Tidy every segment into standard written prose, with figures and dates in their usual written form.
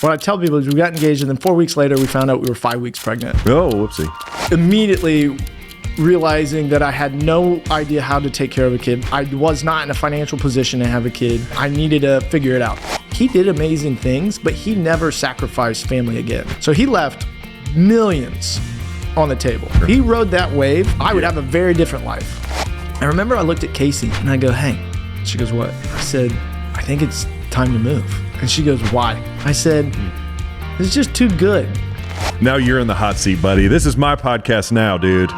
What I tell people is we got engaged, and then 4 weeks later, we found out we were 5 weeks pregnant. Oh, whoopsie. Immediately realizing that I had no idea how to take care of a kid. I was not in a financial position to have a kid. I needed to figure it out. He did amazing things, but he never sacrificed family again. So he left millions on the table. If he rode that wave, I would have a very different life. I remember I looked at Casey and I go, hey. She goes, what? I said, I think it's time to move. And she goes, why? I said, it's just too good. Now you're in the hot seat, buddy. This is my podcast now, dude.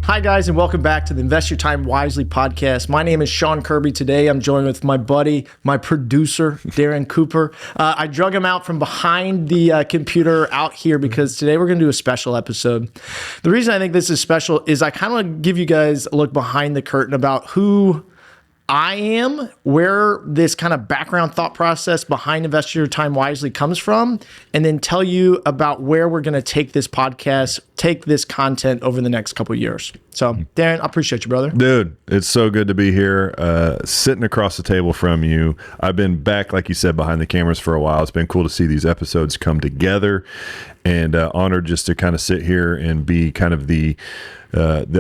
Hi, guys, and welcome back to the Invest Your Time Wisely podcast. My name is Sean Kirby. Today, I'm joined with my buddy, my producer, Darren Cooper. I drug him out from behind the computer out here because today we're going to do a special episode. The reason I think this is special is I kind of want to give you guys a look behind the curtain about who I am, where this kind of background thought process behind Invest Your Time Wisely comes from, and then tell you about where we're going to take this podcast, take this content over the next couple of years. So, Darren, I appreciate you, brother. Dude, it's so good to be here, sitting across the table from you. I've been back, like you said, behind the cameras for a while. It's been cool to see these episodes come together, and honored just to kind of sit here and be kind of the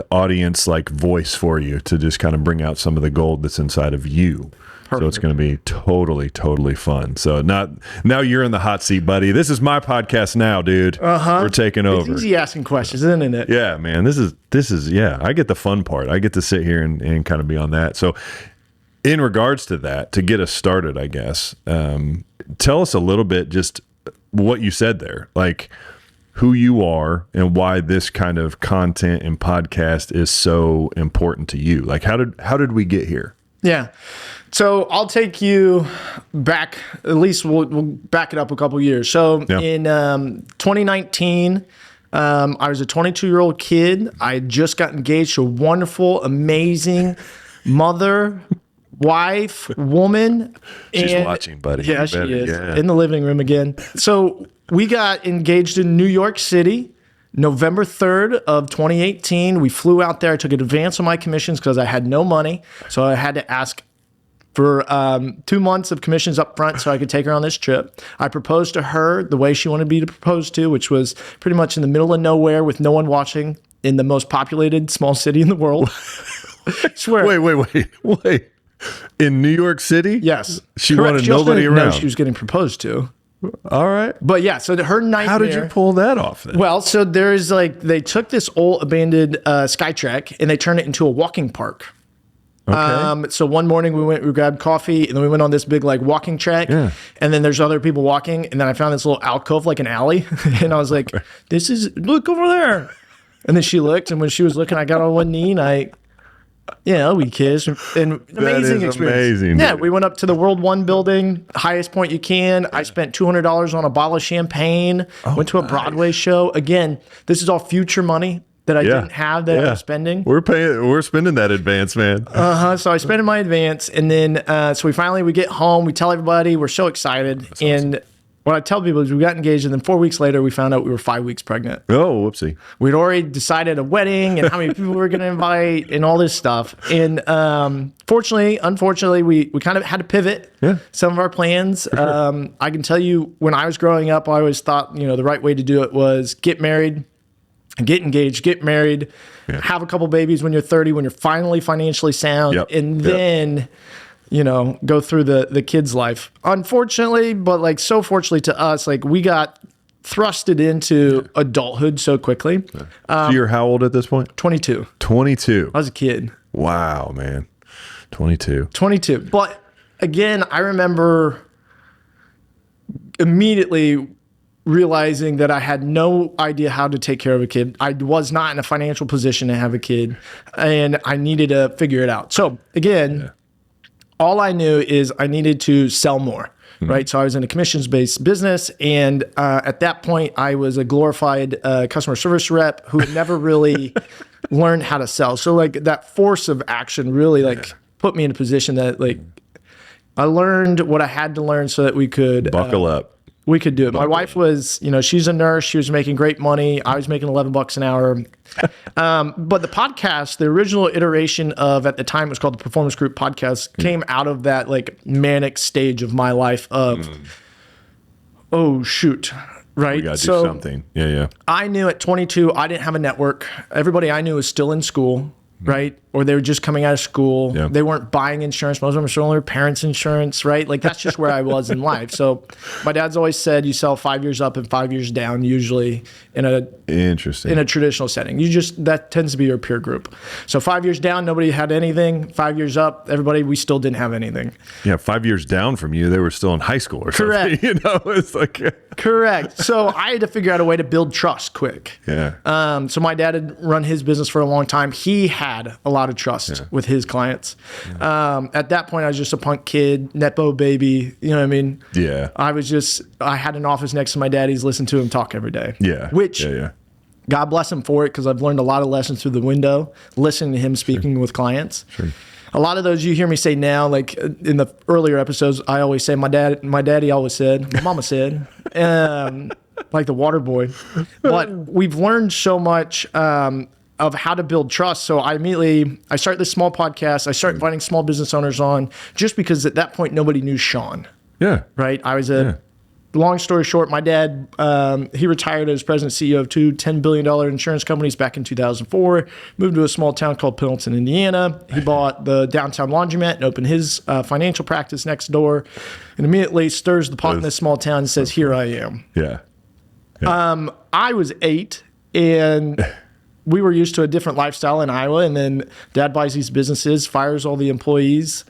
audience like voice for you to just kind of bring out some of the gold that's inside of you. Perfect. So it's going to be totally fun. So now you're in the hot seat, buddy. This is my podcast now, dude. We're taking over. It's easy asking questions, isn't it? Yeah, man. This is yeah. I get the fun part. I get to sit here and kind of be on that. So in regards to that, to get us started, I guess, tell us a little bit just what you said there, like who you are and why this kind of content and podcast is so important to you. Like how did we get here? Yeah. So I'll take you back, at least we'll back it up a couple years. So in 2019, I was a 22-year-old kid. I had just got engaged to a wonderful, amazing mother, wife, woman. She's watching, buddy. Yeah, she is. Yeah. In the living room again. So we got engaged in New York City, November 3rd of 2018. We flew out there. I took an advance on my commissions because I had no money. So I had to ask for 2 months of commissions up front so I could take her on this trip. I proposed to her the way she wanted me to propose to, which was pretty much in the middle of nowhere with no one watching in the most populated small city in the world. Swear. Wait. In New York City? Yes. She wanted nobody around. No, she was getting proposed to. All right. But yeah, so her nightmare. How did you pull that off then? Well, so there's they took this old abandoned SkyTrack and they turned it into a walking park. Okay. So one morning we grabbed coffee and then we went on this big walking track. Yeah. And then there's other people walking. And then I found this little alcove, like an alley. And I was like, look over there. And then she looked. And when she was looking, I got on one knee and we kissed. And amazing experience. Amazing. Yeah, we went up to the World One building, highest point you can. I spent $200 on a bottle of champagne, went to a Broadway show. Again, this is all future money that I didn't have that I was spending. We're spending that advance, man. So I spent my advance. And then, so we get home, we tell everybody, we're so excited. That's awesome. What I tell people is we got engaged, and then 4 weeks later, we found out we were 5 weeks pregnant. Oh, whoopsie. We'd already decided a wedding and how many people we were going to invite and all this stuff. And unfortunately, we kind of had to pivot some of our plans. Sure. I can tell you, when I was growing up, I always thought, the right way to do it was get married, get engaged, get married, have a couple babies when you're 30, when you're finally financially sound, and then go through the kid's life. Unfortunately, but so fortunately to us, we got thrusted into adulthood so quickly. So you're how old at this point? 22. 22. I was a kid. Wow, man. 22. But again, I remember immediately realizing that I had no idea how to take care of a kid. I was not in a financial position to have a kid, and I needed to figure it out. So again, all I knew is I needed to sell more, right? So I was in a commissions-based business, and at that point, I was a glorified customer service rep who had never really learned how to sell. So that force of action really put me in a position that I learned what I had to learn so that we could buckle up. We could do it. My wife was, she's a nurse. She was making great money. I was making $11 an hour. But the podcast, the original iteration of, at the time, it was called the Performance Group Podcast, came out of that like manic stage of my life of, oh, shoot. Right. We got to do something. Yeah. I knew at 22, I didn't have a network. Everybody I knew was still in school. Right? Or they were just coming out of school. Yeah. They weren't buying insurance. Most of them were still on their parents' insurance, right? Like that's just where I was in life. So my dad's always said you sell 5 years up and 5 years down, usually in a traditional setting. That tends to be your peer group. So 5 years down, nobody had anything. 5 years up, we still didn't have anything. Yeah, 5 years down from you, they were still in high school or something. Correct. It's like correct. So I had to figure out a way to build trust quick. Yeah. So my dad had run his business for a long time. He had a lot of trust with his clients. Yeah. At that point, I was just a punk kid, Nepo baby. You know what I mean? Yeah. I had an office next to my daddy's, listened to him talk every day. Yeah. Which, God bless him for it, because I've learned a lot of lessons through the window, listening to him speaking with clients. Sure. A lot of those you hear me say now, like in the earlier episodes, I always say my daddy always said, my mama said, like the water boy. But we've learned so much of how to build trust. So I started this small podcast. I started inviting small business owners on just because at that point, nobody knew Sean. Yeah. Right. Long story short, my dad, he retired as president and CEO of two $10 billion insurance companies back in 2004, moved to a small town called Pendleton, Indiana. He bought the downtown laundromat and opened his financial practice next door, and immediately stirs the pot in this small town and says, here I am. Yeah. I was 8 and we were used to a different lifestyle in Iowa. And then dad buys these businesses, fires all the employees,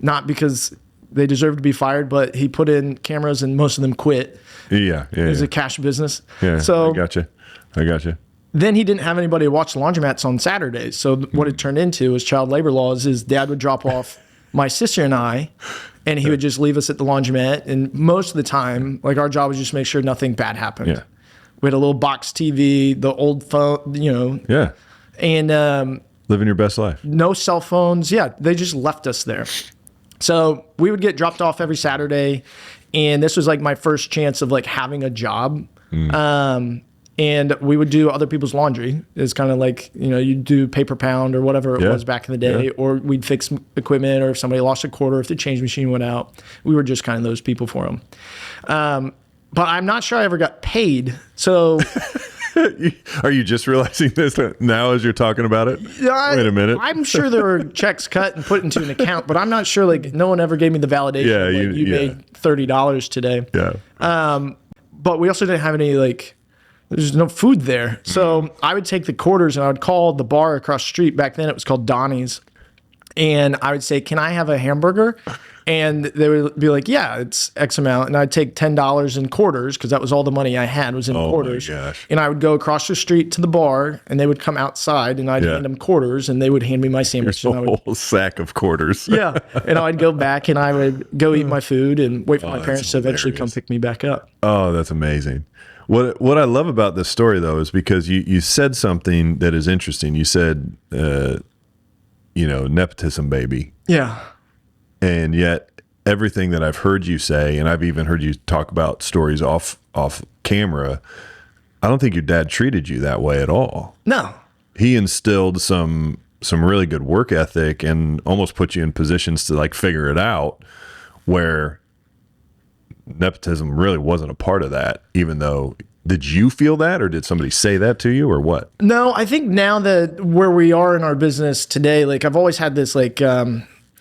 not because they deserve to be fired, but he put in cameras and most of them quit. Yeah. It was a cash business. Yeah. So I gotcha. Then he didn't have anybody to watch the laundromats on Saturdays. So what it turned into was child labor laws. His dad would drop off my sister and I, and he would just leave us at the laundromat. And most of the time, like our job was just make sure nothing bad happened. Yeah. We had a little box TV, the old phone, Yeah. And living your best life. No cell phones. Yeah, they just left us there. So we would get dropped off every Saturday, and this was like my first chance of like having a job. And we would do other people's laundry. It's kind of like, you do paper pound or whatever it was back in the day, or we'd fix equipment, or if somebody lost a quarter, if the change machine went out, we were just kind of those people for them. But I'm not sure I ever got paid. So are you just realizing this now as you're talking about it? Wait a minute. I'm sure there were checks cut and put into an account, but I'm not sure, like, no one ever gave me the validation. Yeah, you made $30 today. Yeah. But we also didn't have any, like, there's no food there. So I would take the quarters and I would call the bar across the street. Back then it was called Donnie's. And I would say, can I have a hamburger? And they would be like, yeah, it's X amount. And I'd take $10 in quarters, because that was all the money I had was in quarters. My gosh. And I would go across the street to the bar, and they would come outside, and I'd hand them quarters, and they would hand me my sandwich. A whole sack of quarters. Yeah. And I'd go back, and I would go eat my food and wait for my parents to eventually come pick me back up. Oh, that's amazing. What I love about this story, though, is because you said something that is interesting. You said, nepotism baby. Yeah. And yet everything that I've heard you say, and I've even heard you talk about stories off camera, I don't think your dad treated you that way at all. No. He instilled some really good work ethic and almost put you in positions to like figure it out, where nepotism really wasn't a part of that, even though, did you feel that, or did somebody say that to you, or what? No, I think now that where we are in our business today, like I've always had this like,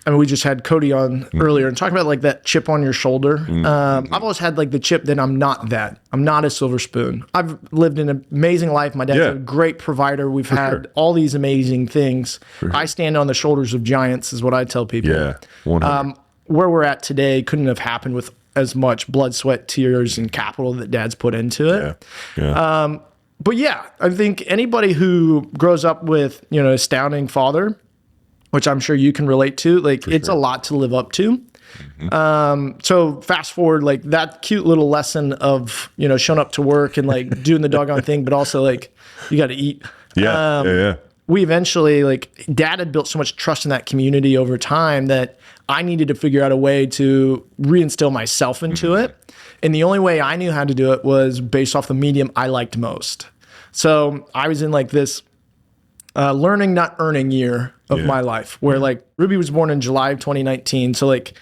we just had Cody on earlier and talking about like that chip on your shoulder. I've always had like the chip that I'm not that. I'm not a silver spoon. I've lived an amazing life. My dad's a great provider. We've had all these amazing things. I stand on the shoulders of giants is what I tell people. Yeah. 100. Where we're at today couldn't have happened with as much blood, sweat, tears, and capital that dad's put into it. Yeah. But yeah, I think anybody who grows up with, astounding father, which I'm sure you can relate to, like it's a lot to live up to. So fast forward, like that cute little lesson of, showing up to work and like doing the doggone thing, but also like you got to eat. Yeah. we eventually, like, Dad had built so much trust in that community over time that I needed to figure out a way to reinstill myself into it. And the only way I knew how to do it was based off the medium I liked most. So I was in like this learning, not earning year of my life, where like Ruby was born in July of 2019. So like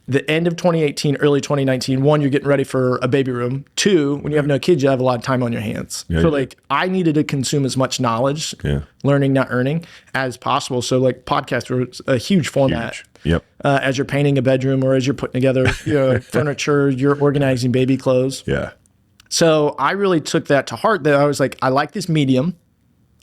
the end of 2018, early 2019, one, you're getting ready for a baby room. Two, when you have no kids, you have a lot of time on your hands. So like I needed to consume as much knowledge, learning, not earning, as possible. So like podcasts were a huge format. Yep. As you're painting a bedroom or as you're putting together furniture, you're organizing baby clothes. Yeah. So I really took that to heart, that I was like, I like this medium.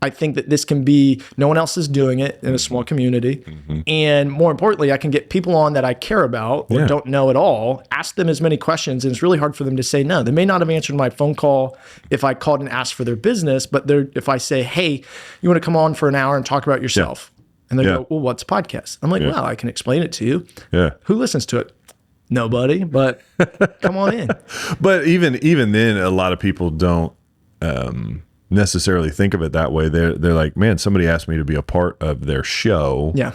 I think that this can be, no one else is doing it in a small community. And more importantly, I can get people on that I care about or don't know at all, ask them as many questions, and it's really hard for them to say no. They may not have answered my phone call if I called and asked for their business, but if I say, hey, you want to come on for an hour and talk about yourself? And they go, well, what's a podcast? I'm like, well, I can explain it to you. Yeah. Who listens to it? Nobody, but come on in. But even then, a lot of people don't necessarily think of it that way. They're like, man, somebody asked me to be a part of their show. Yeah.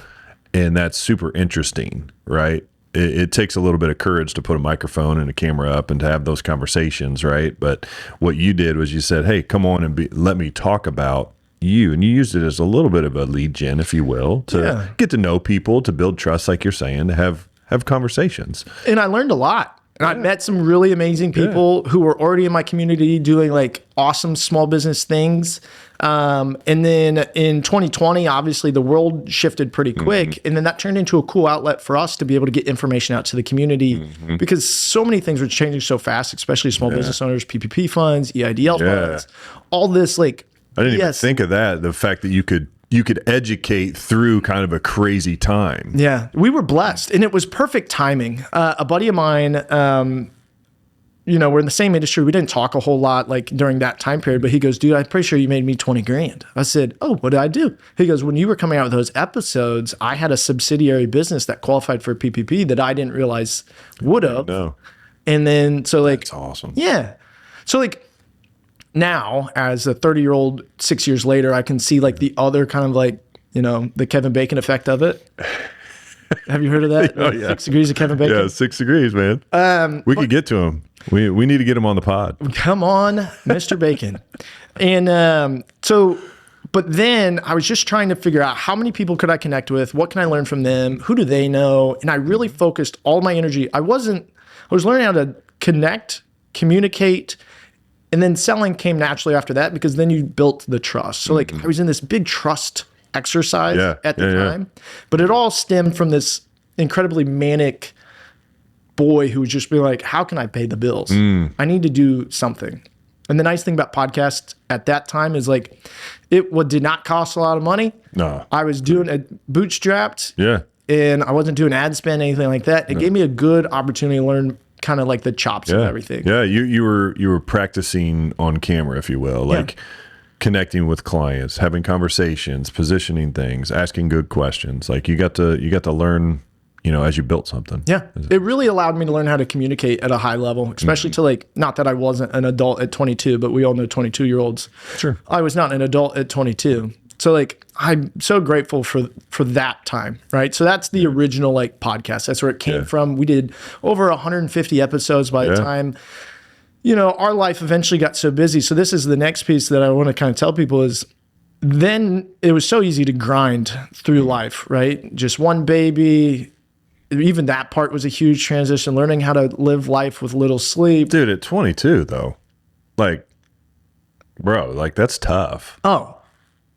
And that's super interesting, right? It takes a little bit of courage to put a microphone and a camera up and to have those conversations, right? But what you did was you said, hey, come on and let me talk about you. And you used it as a little bit of a lead gen, if you will, to get to know people, to build trust, like you're saying, to have conversations. And I learned a lot. And I met some really amazing people who were already in my community doing like awesome small business things. And then in 2020, obviously the world shifted pretty quick. And then that turned into a cool outlet for us to be able to get information out to the community because so many things were changing so fast, especially small business owners, PPP funds, EIDL funds, all this like. I didn't even think of that. The fact that you could educate through kind of a crazy time. Yeah, we were blessed, and it was perfect timing. A buddy of mine, we're in the same industry. We didn't talk a whole lot like during that time period, but he goes, dude, I'm pretty sure you made me 20 grand. I said, oh, what did I do? He goes, when you were coming out with those episodes, I had a subsidiary business that qualified for PPP that I didn't realize would have. No. And then, so like. That's awesome. Yeah. So like, now, as a 30-year-old, 6 years later, I can see like the other kind of like, the Kevin Bacon effect of it. Have you heard of that? Oh, yeah. 6 degrees of Kevin Bacon? Yeah, 6 degrees, man. We could get to him. We need to get him on the pod. Come on, Mr. Bacon. And but then I was just trying to figure out how many people could I connect with? What can I learn from them? Who do they know? And I really focused all my energy. I was learning how to connect, communicate, and then selling came naturally after that because then you built the trust. So like I was in this big trust exercise at the time, but it all stemmed from this incredibly manic boy who was just being like, how can I pay the bills? I need to do something. And the nice thing about podcasts at that time is like it did not cost a lot of money. No. I was doing it bootstrapped. Yeah. And I wasn't doing ad spend, anything like that. It gave me a good opportunity to learn kind of like the chops of everything. Yeah, you were practicing on camera, if you will, like connecting with clients, having conversations, positioning things, asking good questions. Like you got to learn, as you built something. Yeah. It really allowed me to learn how to communicate at a high level, especially to like, not that I wasn't an adult at 22, but we all know 22-year-olds. Sure. I was not an adult at 22. So like, I'm so grateful for that time, right? So that's the original like podcast. That's where it came from. We did over 150 episodes by the time, our life eventually got so busy. So this is the next piece that I want to kind of tell people is then it was so easy to grind through life, right? Just one baby. Even that part was a huge transition, learning how to live life with little sleep. Dude, at 22 though, like, bro, like that's tough. Oh,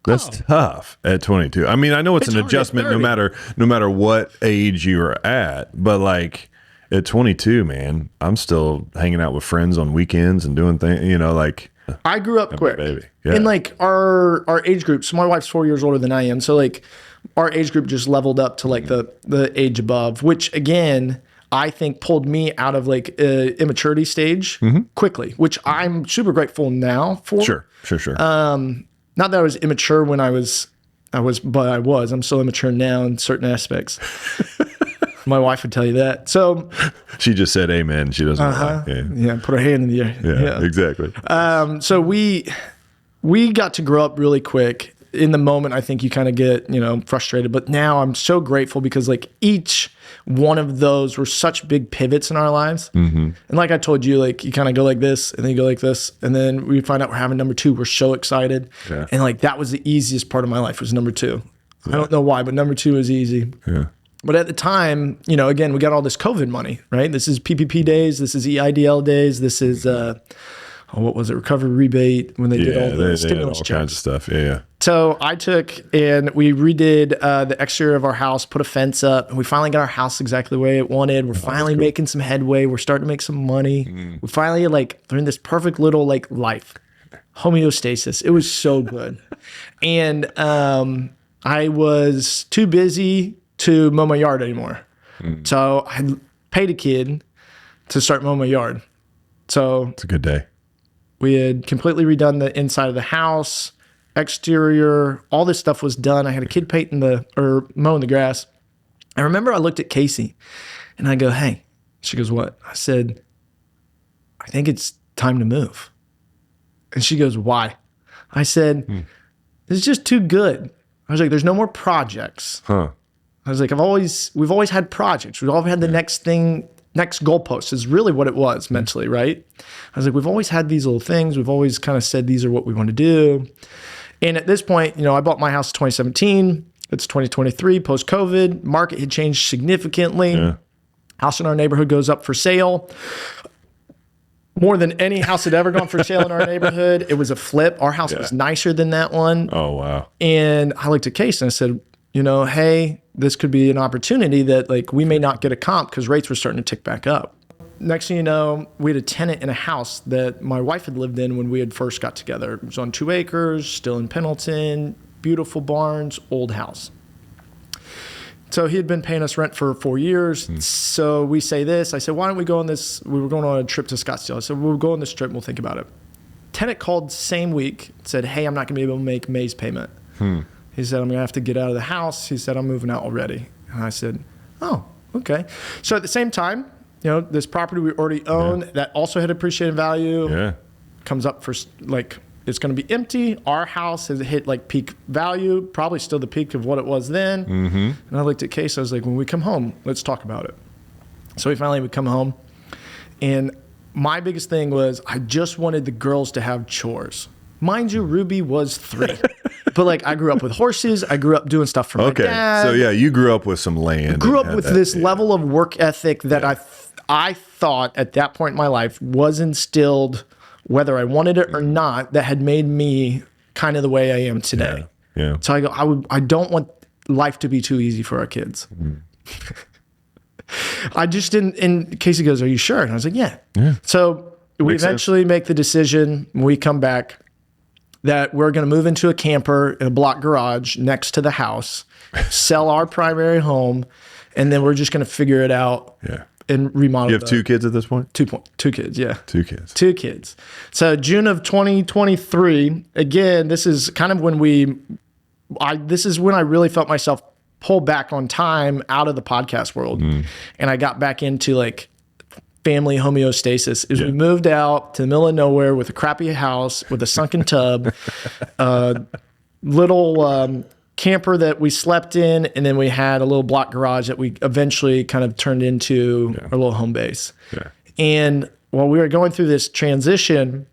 that's tough at 22. I mean, I know it's an adjustment no matter what age you're at, but like at 22, man, I'm still hanging out with friends on weekends and doing things, like. I grew up quick. Baby. And like our age group, so my wife's 4 years older than I am. So like our age group just leveled up to like the age above, which again, I think pulled me out of like immaturity stage quickly, which I'm super grateful now for. Sure. Not that I was immature when I was, but I was. I'm still immature now in certain aspects. My wife would tell you that. So she just said amen. She doesn't lie. Yeah, put her hand in the air. Yeah, exactly. So we got to grow up really quick. in the moment, I think you kind of get, frustrated. But now I'm so grateful because like each one of those were such big pivots in our lives. And like I told you, like you kind of go like this and then you go like this. And then we find out we're having number 2. We're so excited. Yeah. And like that was the easiest part of my life was number 2. Yeah. I don't know why, but number 2 was easy. Yeah. But at the time, again, we got all this COVID money, right? This is PPP days. This is EIDL days. This is, what was it? Recovery rebate when they did all the stimulus checks. Kinds of stuff. Yeah. So I took and we redid the exterior of our house, put a fence up, and we finally got our house exactly the way it wanted. We're finally making some headway. We're starting to make some money. We finally they're in this perfect little life. Homeostasis. It was so good. And I was too busy to mow my yard anymore. So I paid a kid to start mowing my yard. So it's a good day. We had completely redone the inside of the house, exterior, all this stuff was done. I had a kid mowing the grass. I remember I looked at Casey and I go, hey, she goes, what? I said, I think it's time to move. And she goes, why? I said, this is just too good. I was like, there's no more projects. I was like, we've always had projects. We've always had the next goalpost is really what it was mentally, right? I was like, we've always had these little things. We've always kind of said, these are what we want to do. And at this point, I bought my house in 2017. It's 2023, post-COVID. Market had changed significantly. Yeah. House in our neighborhood goes up for sale. More than any house had ever gone for sale in our neighborhood. It was a flip. Our house was nicer than that one. Oh, wow. And I looked at Case and I said, hey, this could be an opportunity that we may not get a comp because rates were starting to tick back up. Next thing you know, we had a tenant in a house that my wife had lived in when we had first got together. It was on 2 acres, still in Pendleton, beautiful barns, old house. So he had been paying us rent for 4 years. So we say this. I said, why don't we go on this? We were going on a trip to Scottsdale. I said, we'll go on this trip and we'll think about it. Tenant called same week, said, hey, I'm not going to be able to make May's payment. He said, I'm going to have to get out of the house. He said, I'm moving out already. And I said, oh, okay. So at the same time, this property we already own that also had appreciated value comes up for it's going to be empty. Our house has hit peak value, probably still the peak of what it was then. And I looked at Case. I was like, when we come home, let's talk about it. So we finally would come home. And my biggest thing was I just wanted the girls to have chores. Mind you, Ruby was 3. But I grew up with horses. I grew up doing stuff for my dad. So you grew up with some land. Grew up with this level of work ethic that I thought at that point in my life was instilled, whether I wanted it or not, that had made me kind of the way I am today. Yeah. So I go, I don't want life to be too easy for our kids. I just didn't. And Casey goes, are you sure? And I was like, yeah. So we eventually make the decision when we come back that we're going to move into a camper in a block garage next to the house, sell our primary home, and then we're just going to figure it out and remodel. You have 2 kids at this point? 2 kids, yeah. 2 kids. 2 kids. So June of 2023, again, this is kind of when this is when I really felt myself pull back on time out of the podcast world. And I got back into family homeostasis. We moved out to the middle of nowhere with a crappy house with a sunken tub, little camper that we slept in, and then we had a little block garage that we eventually kind of turned into our little home base. And while we were going through this transition,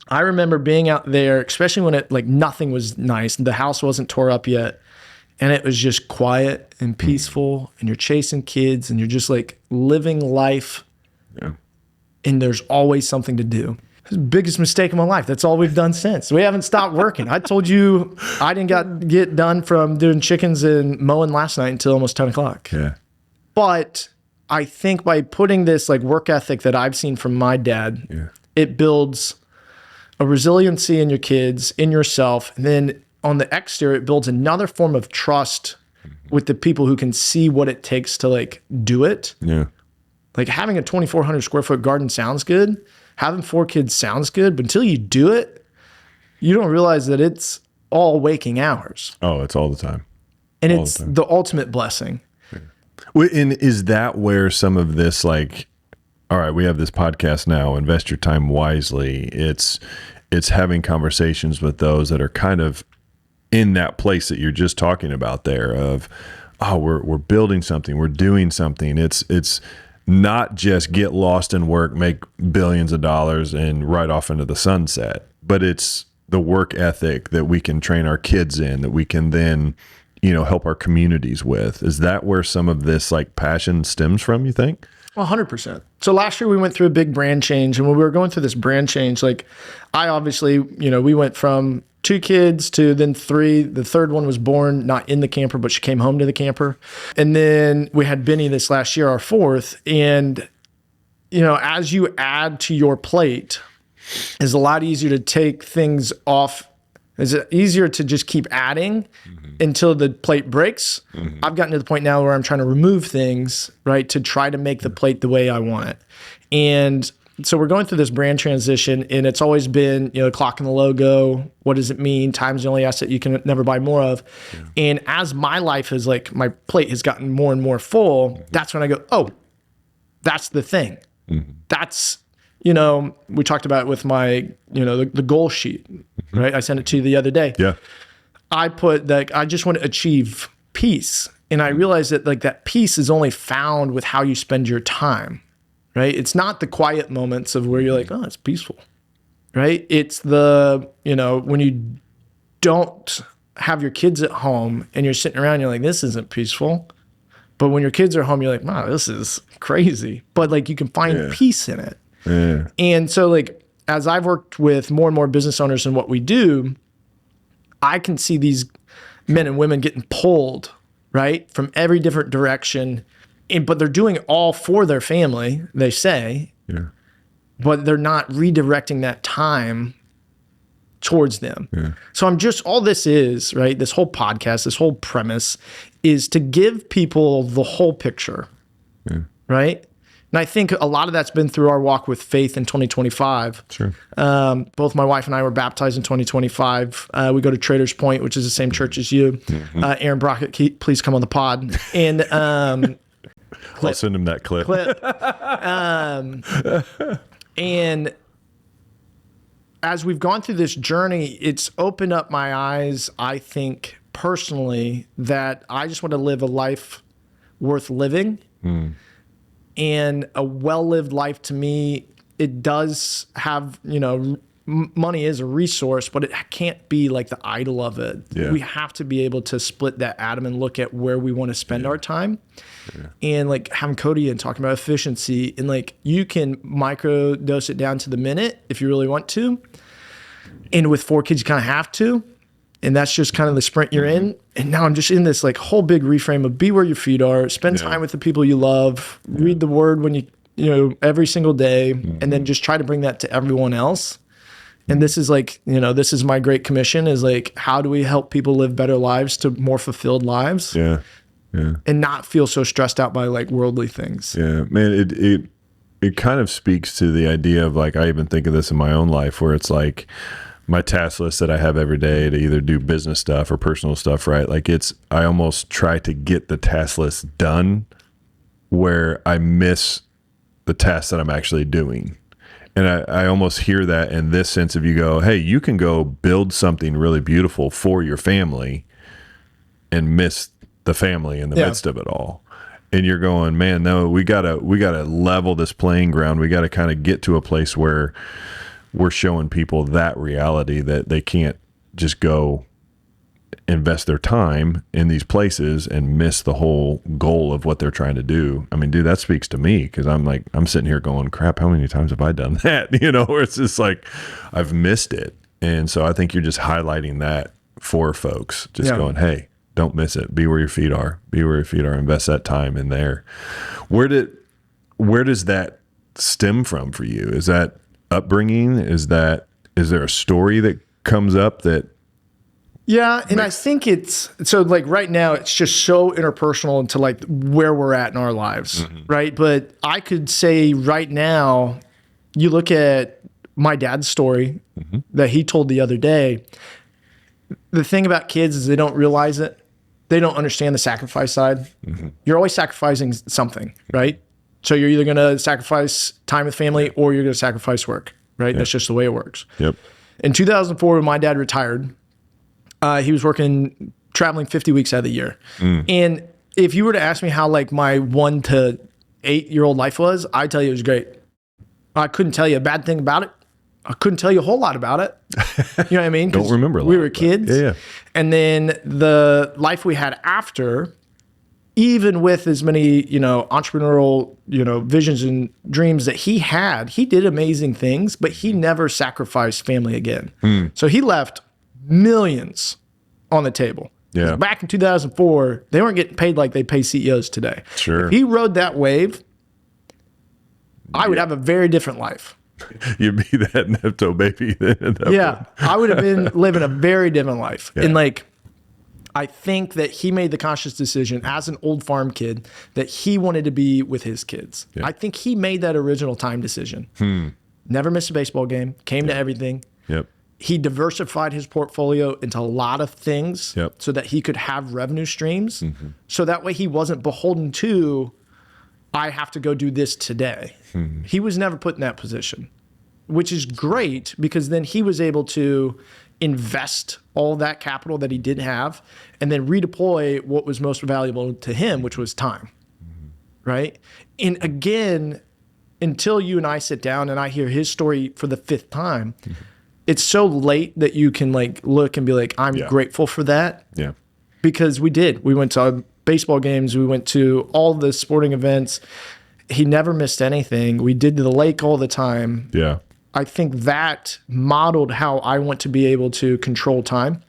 I remember being out there, especially when it nothing was nice. The house wasn't tore up yet. And it was just quiet and peaceful, and you're chasing kids, and you're just living life. And there's always something to do. It's the biggest mistake of my life. That's all we've done since. We haven't stopped working. I told you I didn't get done from doing chickens and mowing last night until almost 10 o'clock. But I think by putting this work ethic that I've seen from my dad, it builds a resiliency in your kids, in yourself. And then on the exterior, it builds another form of trust with the people who can see what it takes to do it. Having a 2,400 square foot garden sounds good. Having 4 kids sounds good. But until you do it, you don't realize that it's all waking hours. Oh, it's all the time. And it's the ultimate blessing. And is that where some of this, all right, we have this podcast now, Invest Your Time Wisely. It's having conversations with those that are kind of in that place that you're just talking about there of, oh, we're building something, we're doing something. It's not just get lost in work, make billions of dollars and ride off into the sunset, but it's the work ethic that we can train our kids in, that we can then, help our communities with. Is that where some of this like passion stems from, you think? 100%. So last year we went through a big brand change, and when we were going through this brand change, like I obviously, we went from 2 kids to then 3. The third one was born not in the camper, but she came home to the camper. And then we had Benny this last year, our 4th. And, as you add to your plate, it's a lot easier to take things off. It's easier to just keep adding until the plate breaks. I've gotten to the point now where I'm trying to remove things, right, to try to make the plate the way I want it. And so we're going through this brand transition, and it's always been, clock and the logo. What does it mean? Time's the only asset you can never buy more of. Yeah. And as my life is like, my plate has gotten more and more full, that's when I go, oh, that's the thing. That's, we talked about it with my, the goal sheet, right? I sent it to you the other day. Yeah. I put that I just want to achieve peace. And I realized that like that peace is only found with how you spend your time, right? It's not the quiet moments of where you're like, oh, it's peaceful, right? It's the, when you don't have your kids at home and you're sitting around, you're like, this isn't peaceful. But when your kids are home, you're like, wow, this is crazy. But like you can find peace in it. Yeah. And so like, as I've worked with more and more business owners in what we do, I can see these men and women getting pulled, right, from every different direction. But they're doing it all for their family, they say, but they're not redirecting that time towards them. Yeah. So all this is, right, this whole podcast, this whole premise is to give people the whole picture, right? And I think a lot of that's been through our walk with faith in 2025. Sure. Both my wife and I were baptized in 2025. We go to Traders Point, which is the same church as you. Aaron Brockett, please come on the pod. And I'll send him that clip. And as we've gone through this journey, it's opened up my eyes, I think, personally, that I just want to live a life worth living. And a well-lived life, to me, it does have, money is a resource, but it can't be like the idol of it. Yeah. We have to be able to split that atom and look at where we want to spend our time. And like having Cody and talking about efficiency, and like you can micro dose it down to the minute if you really want to. And with 4 kids, you kind of have to. And that's just kind of the sprint you're in. And now I'm just in this like whole big reframe of be where your feet are, spend time with the people you love, read the word when you every single day, and then just try to bring that to everyone else. And this is like, this is my great commission, is like, how do we help people live better lives to more fulfilled lives? Yeah. And not feel so stressed out by like worldly things. Yeah, man, it kind of speaks to the idea of like, I even think of this in my own life where it's like, my task list that I have every day to either do business stuff or personal stuff, right? Like I almost try to get the task list done where I miss the task that I'm actually doing. And I almost hear that in this sense of you go, hey, you can go build something really beautiful for your family and miss the family in the midst of it all. And you're going, man, no, we gotta level this playing ground. We gotta kind of get to a place where we're showing people that reality, that they can't just go invest their time in these places and miss the whole goal of what they're trying to do. I mean, dude, that speaks to me, because I'm sitting here going, crap, how many times have I done that? Where it's just like, I've missed it. And so I think you're just highlighting that for folks, just going, hey, don't miss it. Be where your feet are. Be where your feet are. Invest that time in there. Where does that stem from for you? Is that upbringing? Is there a story that comes up that? Yeah. And I think it's, so like right now it's just so interpersonal into like where we're at in our lives. Right. But I could say right now, you look at my dad's story that he told the other day. The thing about kids is they don't realize it. They don't understand the sacrifice side. You're always sacrificing something, right? So you're either going to sacrifice time with family or you're going to sacrifice work, right? That's just the way it works. Yep. In 2004, when my dad retired, He was working, traveling 50 weeks out of the year. And if you were to ask me how like my 1 to 8 year old life was, I'd tell you it was great. I couldn't tell you a bad thing about it. I couldn't tell you a whole lot about it. You know what I mean? Don't remember a lot. We were kids. Yeah. And then the life we had after, even with as many, entrepreneurial, visions and dreams that he had, he did amazing things, but he never sacrificed family again. So he left millions on the table. Yeah. Back in 2004, they weren't getting paid like they pay CEOs today. Sure. If he rode that wave, I would have a very different life. You'd be that Nepto baby then. At that point. I would have been living a very different life. And like, I think that he made the conscious decision as an old farm kid that he wanted to be with his kids. Yeah. I think he made that original time decision. Never missed a baseball game, came to everything. Yep. He diversified his portfolio into a lot of things so that he could have revenue streams. So that way he wasn't beholden to, I have to go do this today. He was never put in that position, which is great because then he was able to invest all that capital that he did have and then redeploy what was most valuable to him, which was time, right? And again, until you and I sit down and I hear his story for the 5th time, it's so late that you can like look and be like, I'm grateful for that. Yeah. Because we did. We went to baseball games. We went to all the sporting events. He never missed anything. We did to the lake all the time. Yeah. I think that modeled how I want to be able to control time.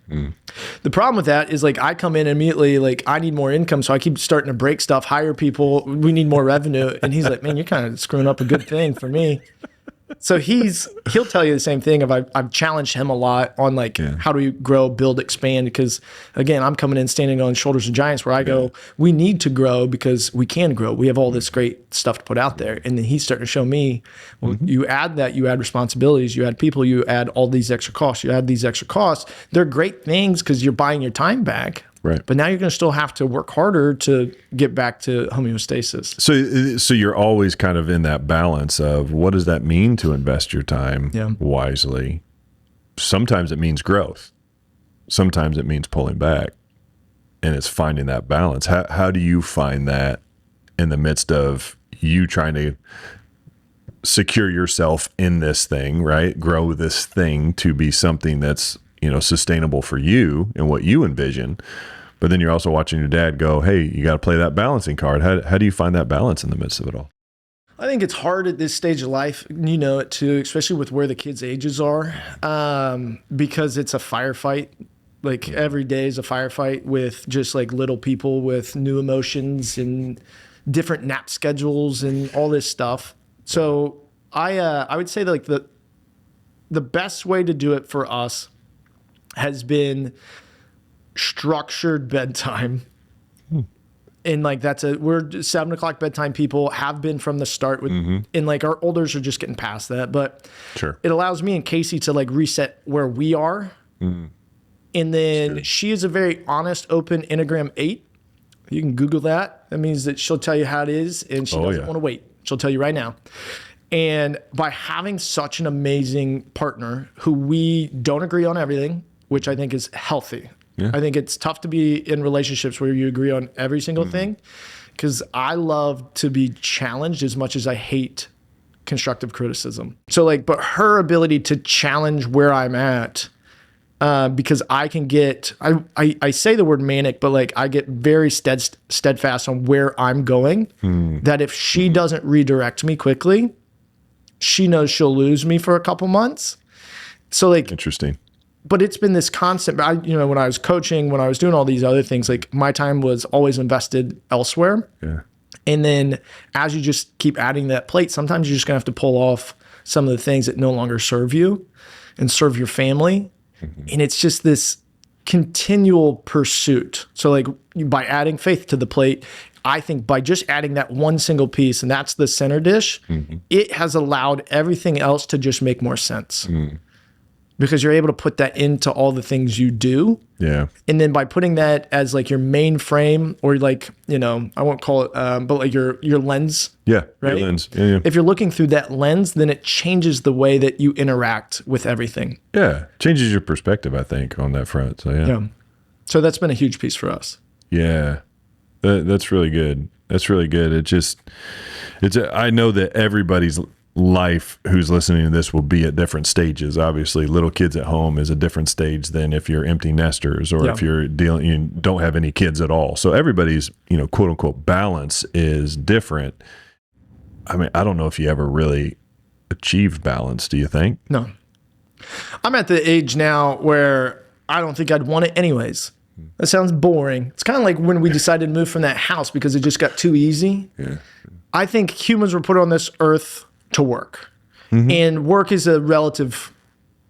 The problem with that is like I come in immediately like I need more income, so I keep starting to break stuff, hire people. We need more revenue, and he's like, "Man, you're kind of screwing up a good thing for me." So he'll tell you the same thing. I've challenged him a lot on like how do we grow, build, expand? Because again, I'm coming in standing on shoulders of giants where I go, we need to grow because we can grow. We have all this great stuff to put out there. And then he's starting to show me, well, you add that, you add responsibilities, you add people, you add all these extra costs, you add these extra costs. They're great things because you're buying your time back. Right. But now you're going to still have to work harder to get back to homeostasis. So you're always kind of in that balance of what does that mean to invest your time wisely? Sometimes it means growth. Sometimes it means pulling back. And it's finding that balance. How do you find that in the midst of you trying to secure yourself in this thing, right? Grow this thing to be something that's sustainable for you and what you envision. But then you're also watching your dad go, hey, you got to play that balancing card. How do you find that balance in the midst of it all? I think it's hard at this stage of life, you know it too, especially with where the kids' ages are, because it's a firefight. Like every day is a firefight with just like little people with new emotions and different nap schedules and all this stuff. So I would say that like the best way to do it for us has been structured bedtime. And like we're 7:00 bedtime people, have been from the start with, and like our olders are just getting past that. But it allows me and Casey to like reset where we are. And then she is a very honest, open Enneagram 8. You can Google that. That means that she'll tell you how it is, and she doesn't want to wait. She'll tell you right now. And by having such an amazing partner who we don't agree on everything, which I think is healthy. Yeah. I think it's tough to be in relationships where you agree on every single thing, because I love to be challenged as much as I hate constructive criticism. So like, but her ability to challenge where I'm at, because I can get, I say the word manic, but like I get very steadfast on where I'm going, that if she doesn't redirect me quickly, she knows she'll lose me for a couple months. So like, interesting. But it's been this constant, when I was coaching, when I was doing all these other things, like my time was always invested elsewhere. Yeah. And then as you just keep adding that plate, sometimes you're just gonna have to pull off some of the things that no longer serve you and serve your family. And it's just this continual pursuit. So like by adding faith to the plate, I think by just adding that one single piece, and that's the center dish, it has allowed everything else to just make more sense. because you're able to put that into all the things you do. Yeah. And then by putting that as like your main frame, or like, I won't call it, but like your lens. Yeah. Right. Your lens. Yeah. If you're looking through that lens, then it changes the way that you interact with everything. Yeah. Changes your perspective, I think, on that front. So, yeah. So that's been a huge piece for us. Yeah. That's really good. That's really good. I know that everybody's life who's listening to this will be at different stages. Obviously, little kids at home is a different stage than if you're empty nesters, or if you don't have any kids at all. So everybody's, quote unquote, balance is different. I mean, I don't know if you ever really achieved balance. Do you think? No. I'm at the age now where I don't think I'd want it anyways. That sounds boring. It's kind of like when we decided to move from that house because it just got too easy. Yeah. I think humans were put on this earth to work. And work is a relative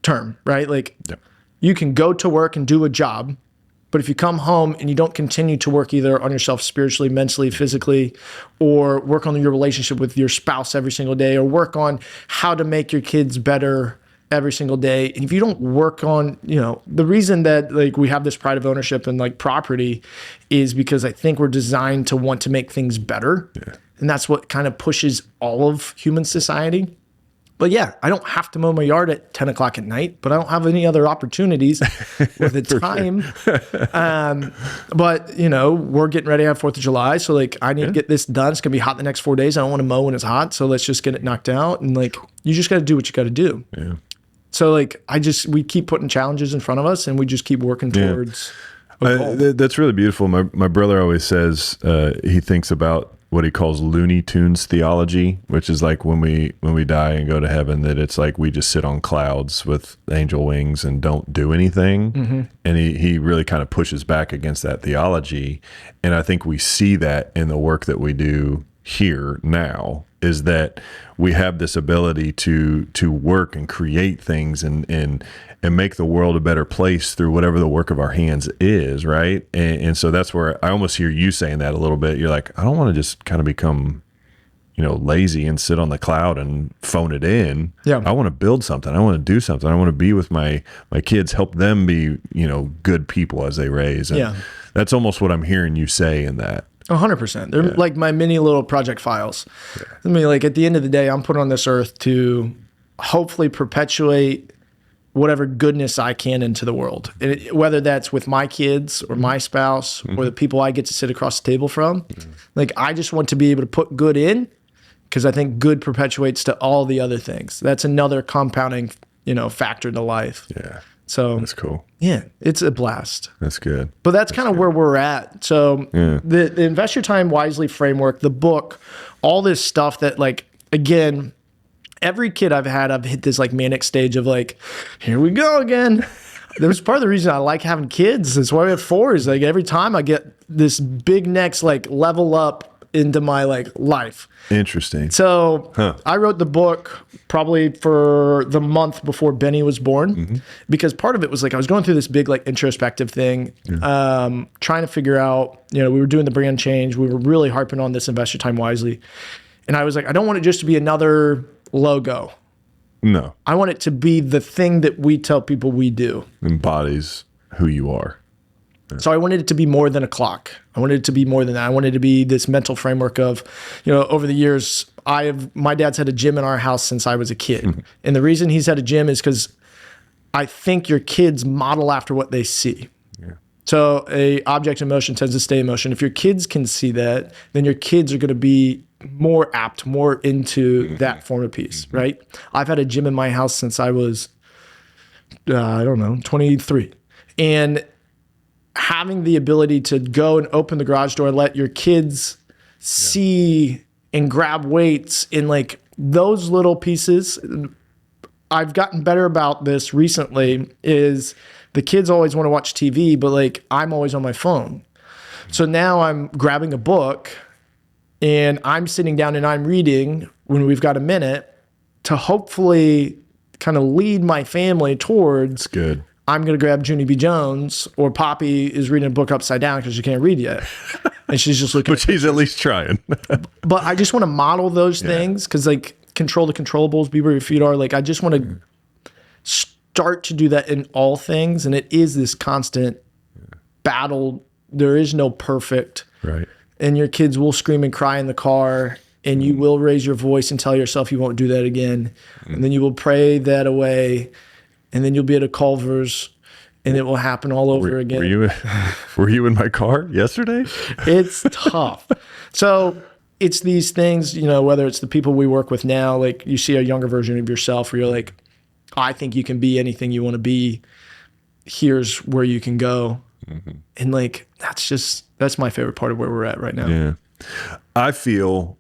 term, right? Like you can go to work and do a job, but if you come home and you don't continue to work either on yourself spiritually, mentally, physically, or work on your relationship with your spouse every single day, or work on how to make your kids better every single day. And if you don't work on, the reason that like we have this pride of ownership and like property is because I think we're designed to want to make things better. Yeah. And that's what kind of pushes all of human society. But yeah, I don't have to mow my yard at 10 o'clock at night, but I don't have any other opportunities with the time. But, we're getting ready to have 4th of July. So like, I need to get this done. It's going to be hot the next 4 days. I don't want to mow when it's hot. So let's just get it knocked out. And like, you just got to do what you got to do. Yeah. So like, we keep putting challenges in front of us and we just keep working towards a goal. That's really beautiful. My brother always says he thinks about what he calls Looney Tunes theology, which is like when we die and go to heaven, that it's like we just sit on clouds with angel wings and don't do anything. And he really kind of pushes back against that theology. And I think we see that in the work that we do here now, is that we have this ability to work and create things and make the world a better place through whatever the work of our hands is, right? And so that's where I almost hear you saying that a little bit. You're like, I don't want to just kind of become, lazy and sit on the cloud and phone it in. Yeah. I want to build something. I want to do something. I want to be with my kids, help them be, good people as they raise. And that's almost what I'm hearing you say in that. 100%. They're like my mini little project files. I mean, like at the end of the day, I'm put on this earth to hopefully perpetuate whatever goodness I can into the world. And whether that's with my kids or my spouse or the people I get to sit across the table from. Like, I just want to be able to put good in, because I think good perpetuates to all the other things. That's another compounding, factor to life. Yeah. So that's cool. Yeah, it's a blast. That's good. But that's kind of where we're at. So the Invest Your Time Wisely framework, the book, all this stuff that, like, again, every kid I've hit this like manic stage of like, here we go again. That was part of the reason I like having kids. That's why we have 4, is like every time I get this big next like level up into my like life. Interesting. So I wrote the book probably for the month before Benny was born, because part of it was like I was going through this big like introspective thing, trying to figure out, we were doing the brand change. We were really harping on this Invest Your Time Wisely. And I was like, I don't want it just to be another logo. No. I want it to be the thing that we tell people we do. Embodies who you are. So I wanted it to be more than a clock. I wanted it to be more than that. I wanted it to be this mental framework of, over the years, my dad's had a gym in our house since I was a kid. And the reason he's had a gym is because I think your kids model after what they see. Yeah. So a object in motion tends to stay in motion. If your kids can see that, then your kids are going to be more apt, more into that form of piece, right? I've had a gym in my house since I was, 23. And having the ability to go and open the garage door and let your kids see and grab weights in like those little pieces. I've gotten better about this recently, is the kids always want to watch TV, but like I'm always on my phone. So now I'm grabbing a book and I'm sitting down and I'm reading when we've got a minute to hopefully kind of lead my family towards good. I'm going to grab Junie B. Jones, or Poppy is reading a book upside down because she can't read yet. And she's just looking. But she's at least trying. But I just want to model those things, because like control the controllables, be where your feet are. Like I just want to start to do that in all things, and it is this constant battle. There is no perfect. Right. And your kids will scream and cry in the car, and you will raise your voice and tell yourself you won't do that again. And then you will pray that away, and then you'll be at a Culver's, and it will happen all over again. Were you in my car yesterday? It's tough. So it's these things, you know, whether it's the people we work with now, like you see a younger version of yourself where you're like, I think you can be anything you want to be. Here's where you can go. And like, that's my favorite part of where we're at right now. Yeah. I feel,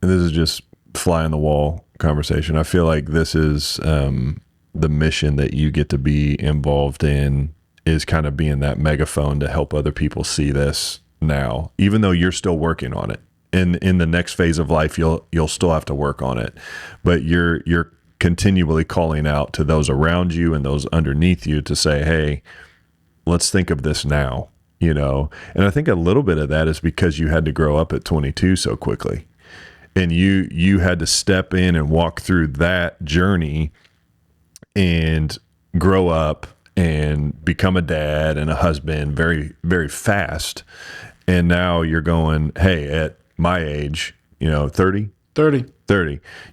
and this is just fly on the wall conversation, I feel like this is the mission that you get to be involved in, is kind of being that megaphone to help other people see this now, even though you're still working on it. And in the next phase of life, you'll still have to work on it, but you're continually calling out to those around you and those underneath you to say, hey, let's think of this now, you know? And I think a little bit of that is because you had to grow up at 22 so quickly, and you had to step in and walk through that journey and grow up and become a dad and a husband very, very fast. And now you're going, hey, at my age, you know, 30,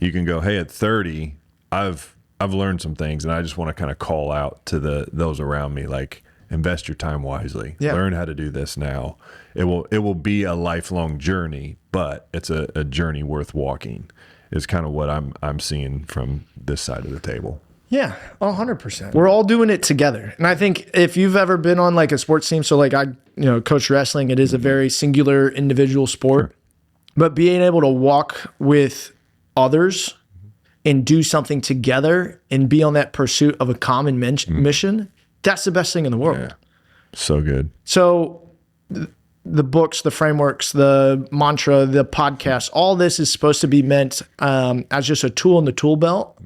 you can go, hey, at 30, I've learned some things, and I just want to kind of call out to those around me, like, invest your time wisely. Yeah. Learn how to do this now. It will be a lifelong journey, but it's a journey worth walking, is kind of what I'm seeing from this side of the table. Yeah, 100%. We're all doing it together. And I think if you've ever been on like a sports team, so like I, coach wrestling, it is a very singular individual sport, sure. But being able to walk with others and do something together and be on that pursuit of a common mission, that's the best thing in the world. Yeah. So good. So the books, the frameworks, the mantra, the podcast, all this is supposed to be meant as just a tool in the tool belt,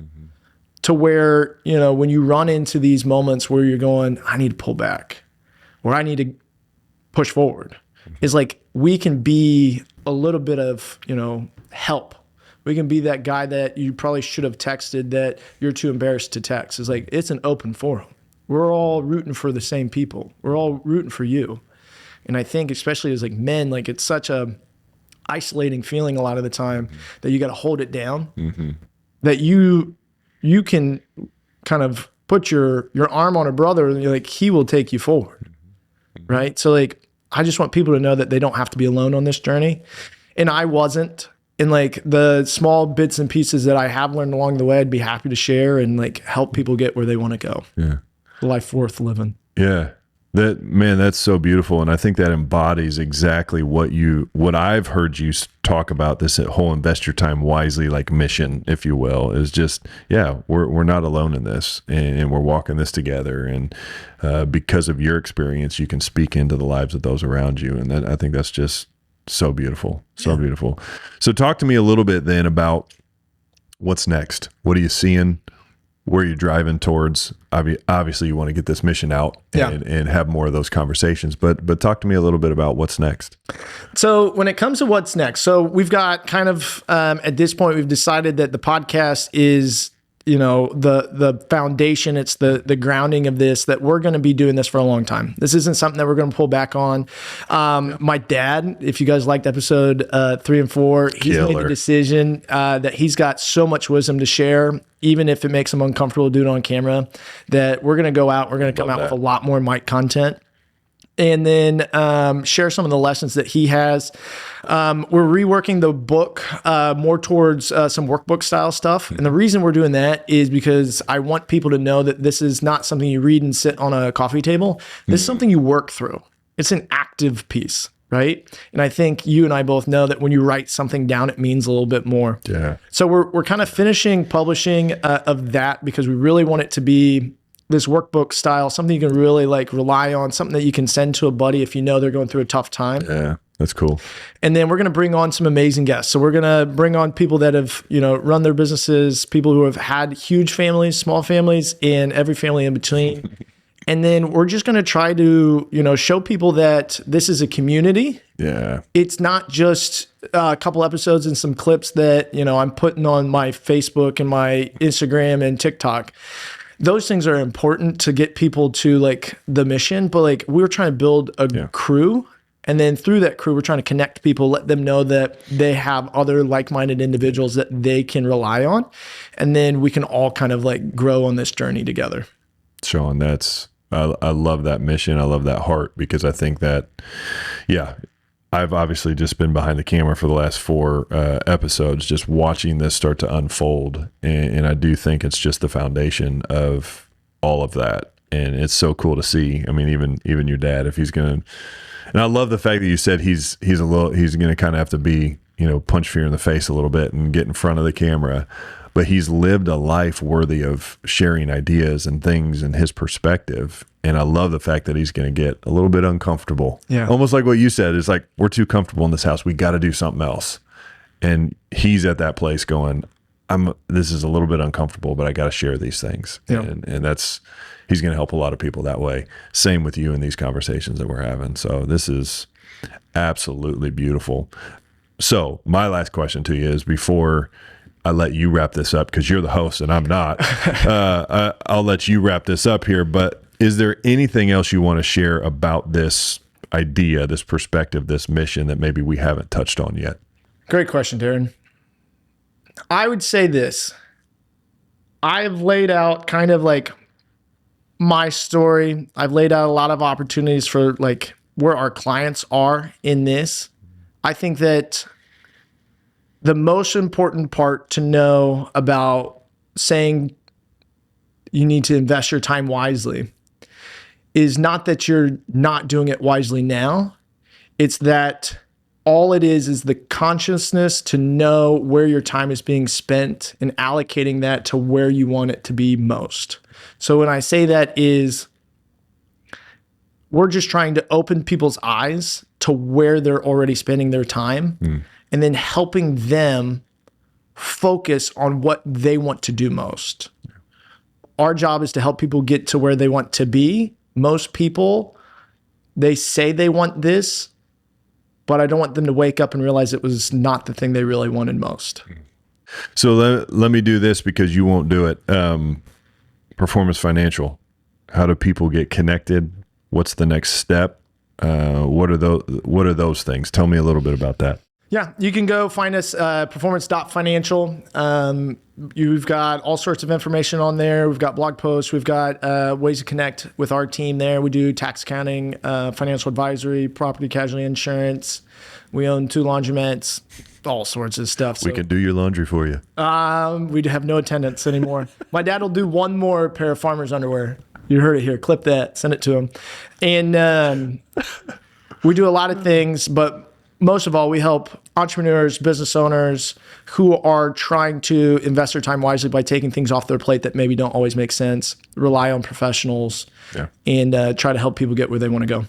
to where, when you run into these moments where you're going, I need to pull back, or I need to push forward, is like, we can be a little bit of, help. We can be that guy that you probably should have texted that you're too embarrassed to text. It's like, it's an open forum. We're all rooting for the same people. We're all rooting for you. And I think especially as like men, like it's such a isolating feeling a lot of the time that you got to hold it down, that you can kind of put your arm on a brother and you're like, he will take you forward. Right. So like, I just want people to know that they don't have to be alone on this journey. And I wasn't. And like the small bits and pieces that I have learned along the way, I'd be happy to share and like help people get where they want to go. Yeah. Life worth living. Yeah. That's so beautiful. And I think that embodies exactly what I've heard you talk about, this whole invest your time wisely, like mission, if you will, is just, we're not alone in this, and we're walking this together. And because of your experience, you can speak into the lives of those around you. And I think that's just so beautiful. So beautiful. So talk to me a little bit then about what's next. What are you seeing? Where you're driving towards? Obviously you want to get this mission out and have more of those conversations, but talk to me a little bit about what's next. So when it comes to what's next, so we've got kind of, at this point, we've decided that the podcast is, the foundation. It's the grounding of this, that we're going to be doing this for a long time. This isn't something that we're going to pull back on. My dad, if you guys liked episode 3 and 4, he's made the decision that he's got so much wisdom to share, even if it makes him uncomfortable to do it on camera, that we're going to go out, we're going to come out with a lot more mic content. And then share some of the lessons that he has. We're reworking the book more towards some workbook style stuff. And the reason we're doing that is because I want people to know that this is not something you read and sit on a coffee table. This is something you work through. It's an active piece, right? And I think you and I both know that when you write something down, it means a little bit more. Yeah. So we're kind of finishing publishing of that, because we really want it to be this workbook style, something you can really like rely on, something that you can send to a buddy if you know they're going through a tough time. Yeah, that's cool. And then we're going to bring on some amazing guests. So we're going to bring on people that have, run their businesses, people who have had huge families, small families, and every family in between. And then we're just going to try to, show people that this is a community. Yeah. It's not just a couple episodes and some clips that, I'm putting on my Facebook and my Instagram and TikTok. those things are important to get people to like the mission. But like we're trying to build a crew. And then through that crew, we're trying to connect people, let them know that they have other like-minded individuals that they can rely on. And then we can all kind of like grow on this journey together. Sean, I love that mission. I love that heart, because I think that, I've obviously just been behind the camera for the last 4 episodes, just watching this start to unfold. And I do think it's just the foundation of all of that. And it's so cool to see. I mean, even your dad, if he's going to, and I love the fact that you said he's going to kind of have to be, punch fear in the face a little bit and get in front of the camera, but he's lived a life worthy of sharing ideas and things and his perspective. And I love the fact that he's going to get a little bit uncomfortable. Yeah. Almost like what you said, it's like, we're too comfortable in this house. We got to do something else. And he's at that place going, this is a little bit uncomfortable, but I got to share these things. Yeah. And he's going to help a lot of people that way. Same with you in these conversations that we're having. So this is absolutely beautiful. So my last question to you is, before I let you wrap this up, because you're the host and I'm not, I'll let you wrap this up here. But is there anything else you want to share about this idea, this perspective, this mission that maybe we haven't touched on yet? Great question, Darren. I would say this. I've laid out kind of like my story. I've laid out a lot of opportunities for like where our clients are in this. I think that the most important part to know about saying you need to invest your time wisely is not that you're not doing it wisely now. It's that all it is the consciousness to know where your time is being spent and allocating that to where you want it to be most. So when I say that is, we're just trying to open people's eyes to where they're already spending their time and then helping them focus on what they want to do most. Our job is to help people get to where they want to be. Most people, they say they want this, but I don't want them to wake up and realize it was not the thing they really wanted most. So let me do this, because you won't do it. Performance Financial. How do people get connected? What's the next step? What are those things? Tell me a little bit about that. Yeah, you can go find us, performance.financial. You've got all sorts of information on there. We've got blog posts. We've got ways to connect with our team there. We do tax accounting, financial advisory, property casualty insurance. We own 2 laundromats, all sorts of stuff. We can do your laundry for you. We have no attendance anymore. My dad will do one more pair of farmer's underwear. You heard it here. Clip that. Send it to him. And we do a lot of things, but most of all, we help entrepreneurs, business owners who are trying to invest their time wisely by taking things off their plate that maybe don't always make sense, rely on professionals, and try to help people get where they want to go.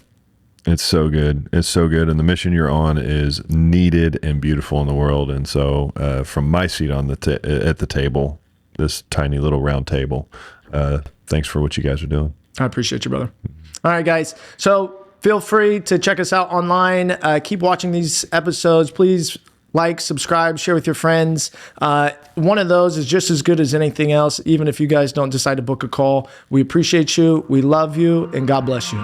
It's so good. It's so good. And the mission you're on is needed and beautiful in the world. And so from my seat on at the table, this tiny little round table, thanks for what you guys are doing. I appreciate you, brother. All right, guys. So feel free to check us out online. Keep watching these episodes. Please like, subscribe, share with your friends. One of those is just as good as anything else, even if you guys don't decide to book a call. We appreciate you. We love you, and God bless you.